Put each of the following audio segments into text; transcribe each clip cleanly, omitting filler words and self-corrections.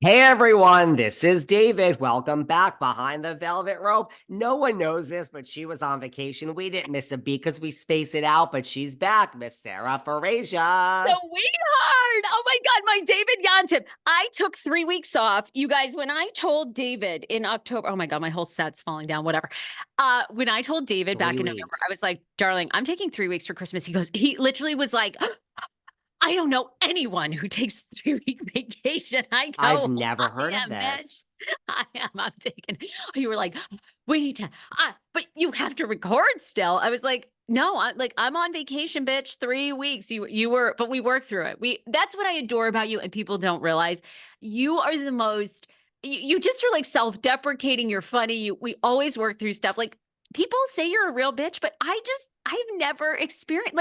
Hey everyone, this is David. Welcome back behind the velvet rope. No one knows this, but she was on vacation. We didn't miss a beat because we space it out, but she's back, Miss Sarah Farasia. Sweetheart. Oh my God, my David Yontip. I took 3 weeks off. You guys, when I told David in October, oh my God, my whole set's falling down, whatever. When I told David back Three in November, I weeks. was like, darling, I'm taking 3 weeks for Christmas. He literally was like, I don't know anyone who takes 3 week vacation. I I've go, never I heard of am, bitch. this. I am. I'm taking. You were like, we need to, but you have to record still. I was like, no, I'm on vacation, bitch. 3 weeks. You were, but we worked through it. That's what I adore about you, and people don't realize you are the most. You just are like self-deprecating. You're funny. We always work through stuff. Like people say you're a real bitch, but I've never experienced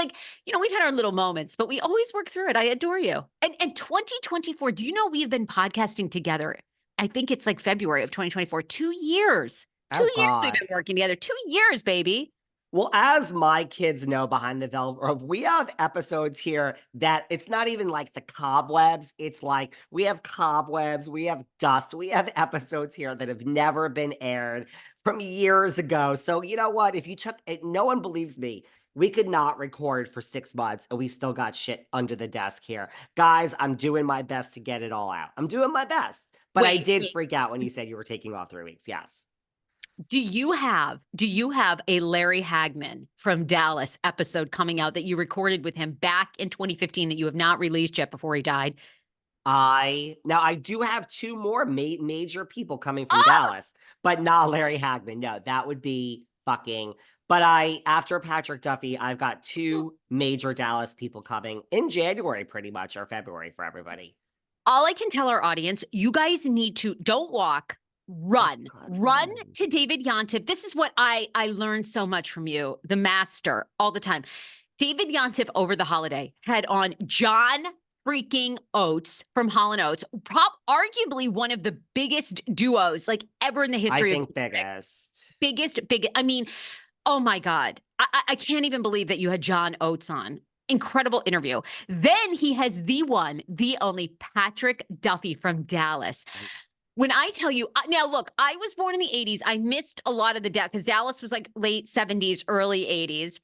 we've had our little moments, but we always work through it. I adore you. And 2024, do you know we have been podcasting together? I think it's like February of 2024. 2 years. Oh 2 years we've God. been working together. 2 years, baby. Well, as my kids know behind the velvet rope, we have episodes here that it's not even like the cobwebs. It's like we have cobwebs, we have dust, we have episodes here that have never been aired from years ago. So, you know what? If you took it, no one believes me. We could not record for 6 months and we still got shit under the desk here. Guys, I'm doing my best to get it all out. I'm doing my best. But I Wait, did wait. freak out when you said you were taking off 3 weeks. Yes. Do you have a Larry Hagman from Dallas episode coming out that you recorded with him back in 2015 that you have not released yet before he died? I do have two more major people coming from Oh, Dallas, but not Larry Hagman. No, that would be fucking. But after Patrick Duffy, I've got two major Dallas people coming in January, pretty much, or February for everybody. all I can tell our audience, you guys need to don't walk, Oh run. God, Run run. to David Yontip. This is what I learned so much from you, the master, all the time. David Yontip over the holiday had on John freaking Oates from Hall and Oates, arguably one of the biggest duos like ever in the I history of think music. biggest. Biggest. I mean, oh my God. I can't even believe that you had John Oates on. Incredible interview. Then he has the one, the only Patrick Duffy from Dallas. When I tell you, now look, I was born in the 80s. I missed a lot of the death because Dallas was like late 70s, early 80s.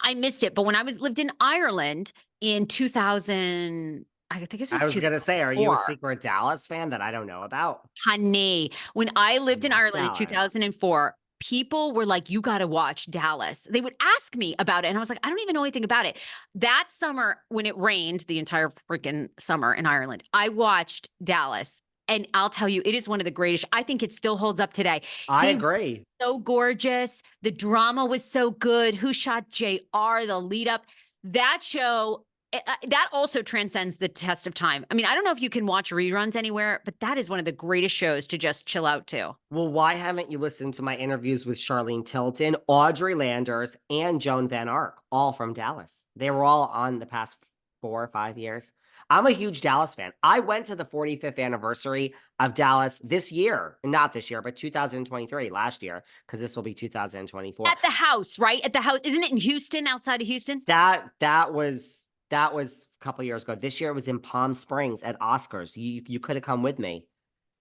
I missed it. But when I lived in Ireland in 2000, I think this was I was gonna say, are you a 2004. secret Dallas fan that I don't know about? Honey, when I I lived in love Ireland in Dallas. 2004, people were like, you got to watch Dallas. They would ask me about it. And I was like, I don't even know anything about it. That summer, when it rained the entire freaking summer in Ireland, I watched Dallas. And I'll tell you, it is one of the greatest. I think it still holds up today. I They were agree. so gorgeous. The drama was so good. Who shot JR, the lead up. That show that also transcends the test of time. I mean, I don't know if you can watch reruns anywhere, but that is one of the greatest shows to just chill out to. Well, why haven't you listened to my interviews with Charlene Tilton, Audrey Landers, and Joan Van Ark, all from Dallas? They were all on the past 4 or 5 years. I'm a huge Dallas fan. I went to the 45th anniversary of Dallas this year, not this year, but 2023, last year, because this will be 2024. At the house, right? At the house. Isn't it in Houston, outside of Houston? That was a couple years ago. This year it was in Palm Springs at Oscars. You could have come with me.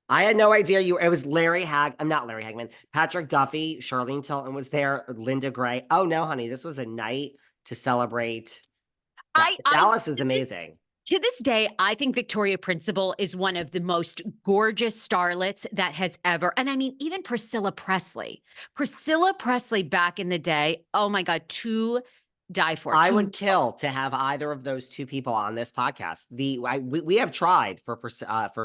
I had no idea you. It was I'm not Larry Hagman. Patrick Duffy, Charlene Tilton was there. Linda Gray. Oh no, honey, this was a night to celebrate. I Dallas is amazing. to this day, I think Victoria Principal is one of the most gorgeous starlets that has ever. And I mean, even Priscilla Presley. Priscilla Presley back in the day, oh my God, to die for. I To would kill to have either of those two people on this podcast. We have tried for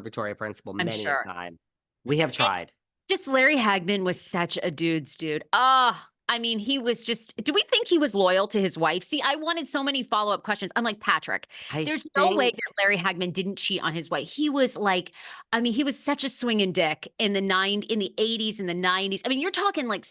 Victoria Principal I'm many a sure. time. We have And tried. just Larry Hagman was such a dude's dude. Oh, I mean, he was just, do we think he was loyal to his wife? See, I wanted so many follow-up questions. I'm like, Patrick, I there's no way think that Larry Hagman didn't cheat on his wife. He was like, I mean, he was such a swinging dick in the 80s and the 90s. I mean, you're talking like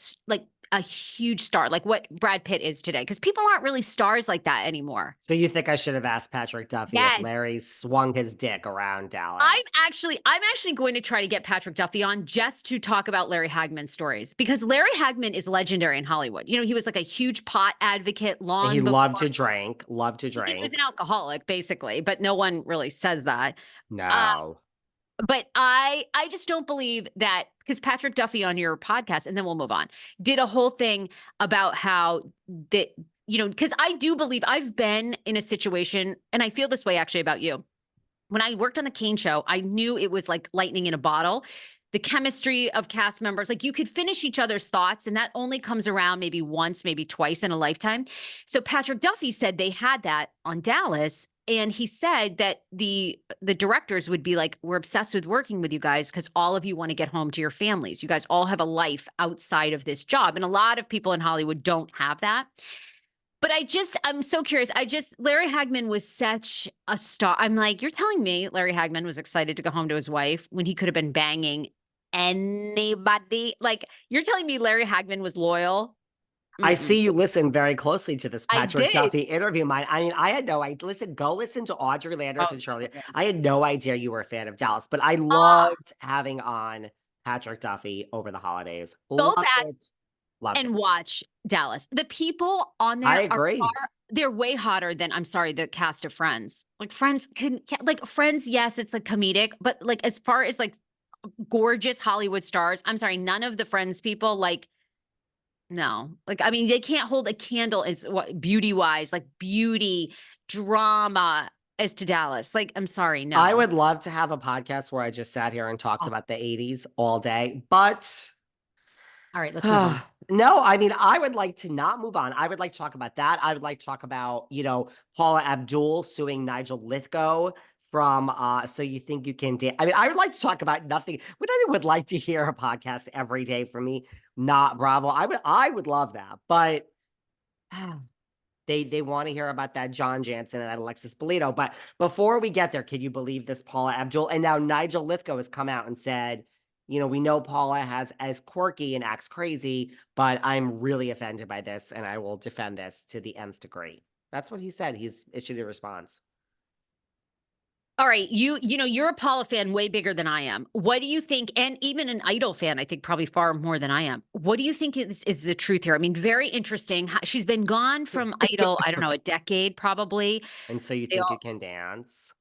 a huge star, like what Brad Pitt is today, because people aren't really stars like that anymore. so. You think I should have asked Patrick Duffy if Yes. Larry swung his dick around I'm Dallas? actually I'm actually going to try to get Patrick Duffy on just to talk about Larry Hagman stories because Larry Hagman is legendary in Hollywood. You know, he was like a huge pot advocate He long loved before to drink, loved to he was an drink. alcoholic, basically, but no one really says that. Uh, No. But I just don't believe that, because Patrick Duffy on your podcast, and then we'll move on, did a whole thing about how that, because I do believe I've been in a situation, and I feel this way actually about you. When I worked on the Kane show, I knew it was like lightning in a bottle. The chemistry of cast members, like you could finish each other's thoughts, and that only comes around maybe once, maybe twice in a lifetime. So Patrick Duffy said they had that on Dallas. And he said that the directors would be like, we're obsessed with working with you guys because all of you want to get home to your families. You guys all have a life outside of this job. And a lot of people in Hollywood don't have that. But I'm so curious. Larry Hagman was such a star. I'm like, you're telling me Larry Hagman was excited to go home to his wife when he could have been banging anybody? Like, you're telling me Larry Hagman was loyal? I Mm-mm. see you listen very closely to this I Patrick did. Duffy interview. I mean, I had no idea. Listen, go listen to Audrey Landers Oh, and Shirley. okay. I had no idea you were a fan of Dallas, but I Ah, loved having on Patrick Duffy over the holidays. go Loved back it. Loved it. and watch Dallas. The people on I there are agree. they're way hotter than, I'm sorry, the cast of Friends. Like Friends, yes, it's like comedic, but like as far as like gorgeous Hollywood stars, I'm sorry, none of the Friends people like no. Like I mean, they can't hold a candle as what beauty-wise, like beauty, drama as to Dallas. Like I'm sorry, I no. would love to have a podcast where I just sat here and talked Oh, about the 80s all day, but all right, let's move on. no, I mean, I would like to not move on. I would like to talk about that. I would like to talk about, Paula Abdul suing Nigel Lythgoe from So You Think You Can Dance. I mean, I would like to talk about nothing. Would like to hear a podcast every day from me, not Bravo. I would love that. But they want to hear about that John Janssen and that Alexis Bellino. But before we get there, can you believe this Paula Abdul? And now Nigel Lythgoe has come out and said, we know Paula has as quirky and acts crazy, but I'm really offended by this and I will defend this to the nth degree. That's what he said. He's issued a response. All right, you're a Paula fan way bigger than I am. What do you think? And even an Idol fan, I think probably far more than I am. What do you think is the truth here? I mean, very interesting. She's been gone from Idol, I don't know, a decade probably. And So You They Think You all, Can Dance.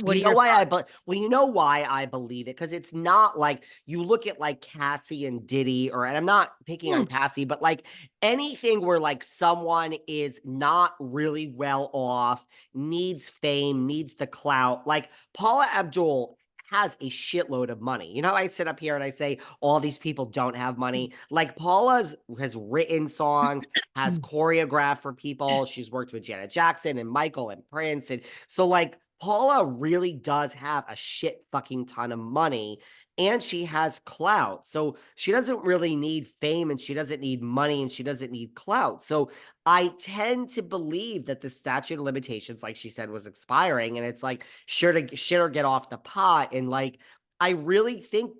what You are know your why thoughts? well, you know why I believe it? Because it's not like you look at like Cassie and Diddy, and I'm not picking on Hmm. Cassie, but like anything where like someone is not really well off, needs fame, needs the clout. Like Paula Abdul has a shitload of money. I sit up here and I say all these people don't have money. Like Paula's has written songs, has choreographed for people. She's worked with Janet Jackson and Michael and Prince. And so like Paula really does have a shit fucking ton of money and she has clout. So she doesn't really need fame and she doesn't need money and she doesn't need clout. So I tend to believe that the statute of limitations, like she said, was expiring and it's like sure to shit or get off the pot. And like, I really think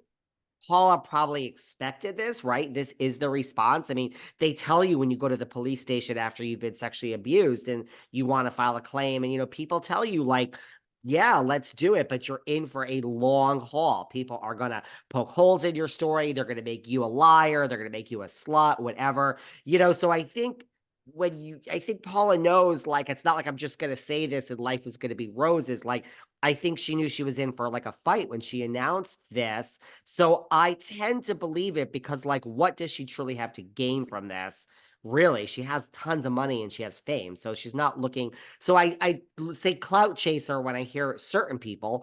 Paula probably expected this, right? This is the response. I mean, they tell you when you go to the police station after you've been sexually abused and you want to file a claim, and people tell you, like, yeah, let's do it, but you're in for a long haul. People are going to poke holes in your story. They're going to make you a liar. They're going to make you a slut, whatever. So I think Paula knows, like, it's not like I'm just going to say this and life is going to be roses. Like, I think she knew she was in for like a fight when she announced this. So I tend to believe it because, like, what does she truly have to gain from this? Really, she has tons of money and she has fame. So she's not looking. So I say clout chaser when I hear certain people.